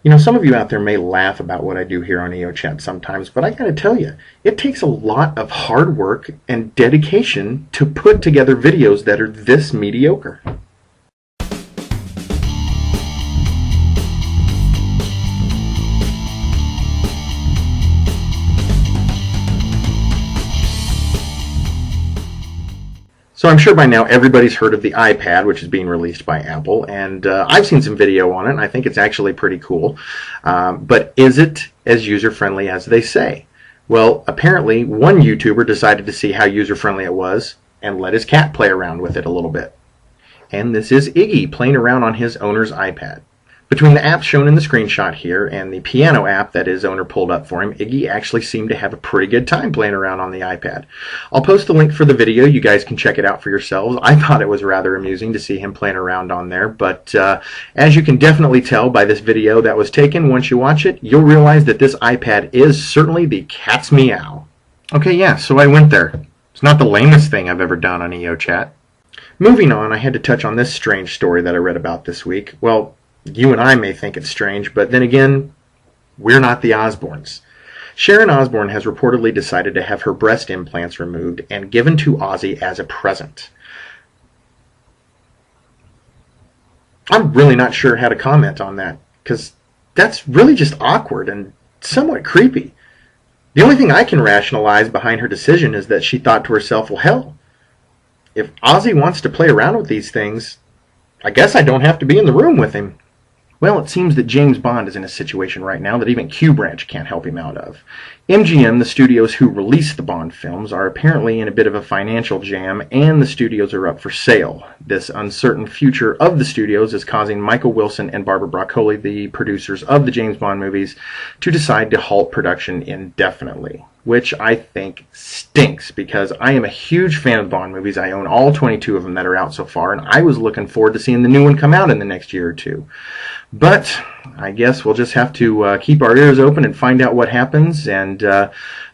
You know, some of you out there may laugh about what I do here on EOChat sometimes, but I gotta tell you, it takes a lot of hard work and dedication to put together videos that are this mediocre. So I'm sure by now everybody's heard of the iPad, which is being released by Apple, and I've seen some video on it, and I think it's actually pretty cool. But is it as user-friendly as they say? Well, apparently one YouTuber decided to see how user-friendly it was and let his cat play around with it a little bit. And this is Iggy playing around on his owner's iPad. Between the apps shown in the screenshot here and the piano app that his owner pulled up for him, Iggy actually seemed to have a pretty good time playing around on the iPad. I'll post a link for the video. You guys can check it out for yourselves. I thought it was rather amusing to see him playing around on there, but as you can definitely tell by this video that was taken, once you watch it, you'll realize that this iPad is certainly the cat's meow. Okay, yeah, so I went there. It's not the lamest thing I've ever done on EOChat. Moving on, I had to touch on this strange story that I read about this week. Well, you and I may think it's strange, but then again, we're not the Osbournes. Sharon Osbourne has reportedly decided to have her breast implants removed and given to Ozzy as a present. I'm really not sure how to comment on that, because that's really just awkward and somewhat creepy. The only thing I can rationalize behind her decision is that she thought to herself, well, hell, if Ozzy wants to play around with these things, I guess I don't have to be in the room with him. Well, it seems that James Bond is in a situation right now that even Q Branch can't help him out of. MGM, the studios who released the Bond films, are apparently in a bit of a financial jam, and the studios are up for sale. This uncertain future of the studios is causing Michael Wilson and Barbara Broccoli, the producers of the James Bond movies, to decide to halt production indefinitely, which I think stinks because I am a huge fan of Bond movies. I own all 22 of them that are out so far, and I was looking forward to seeing the new one come out in the next year or two. But I guess we'll just have to keep our ears open and find out what happens. And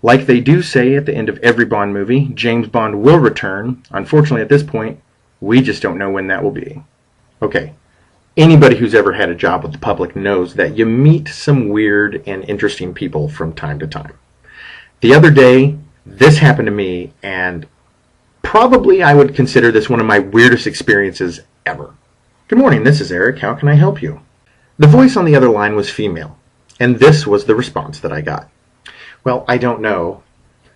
like they do say at the end of every Bond movie, James Bond will return. Unfortunately, at this point, we just don't know when that will be. Okay, anybody who's ever had a job with the public knows that you meet some weird and interesting people from time to time. The other day, this happened to me, and probably I would consider this one of my weirdest experiences ever. Good morning, this is Eric. How can I help you? The voice on the other line was female, and this was the response that I got. Well, I don't know.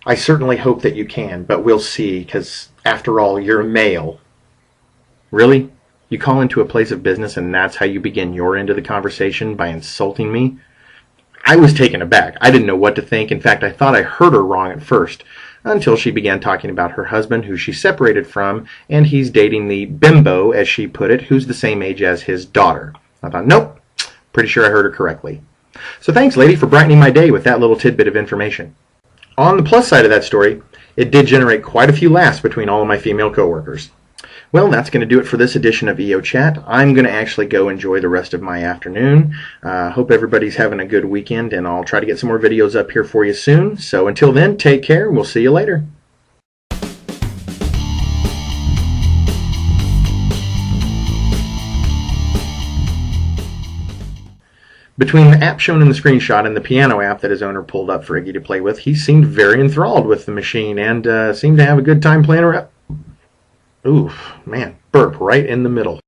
I certainly hope that you can, but we'll see, because after all, you're a male. Really? You call into a place of business and that's how you begin your end of the conversation, by insulting me? I was taken aback. I didn't know what to think. In fact, I thought I heard her wrong at first, until she began talking about her husband, who she separated from, and he's dating the bimbo, as she put it, who's the same age as his daughter. I thought, nope, pretty sure I heard her correctly. So thanks, lady, for brightening my day with that little tidbit of information. On the plus side of that story, it did generate quite a few laughs between all of my female coworkers. Well, that's going to do it for this edition of EOChat. I'm going to actually go enjoy the rest of my afternoon. Hope everybody's having a good weekend, and I'll try to get some more videos up here for you soon. So until then, take care. We'll see you later. Between the app shown in the screenshot and the piano app that his owner pulled up for Iggy to play with, he seemed very enthralled with the machine and seemed to have a good time playing around. Oof, man, burp right in the middle.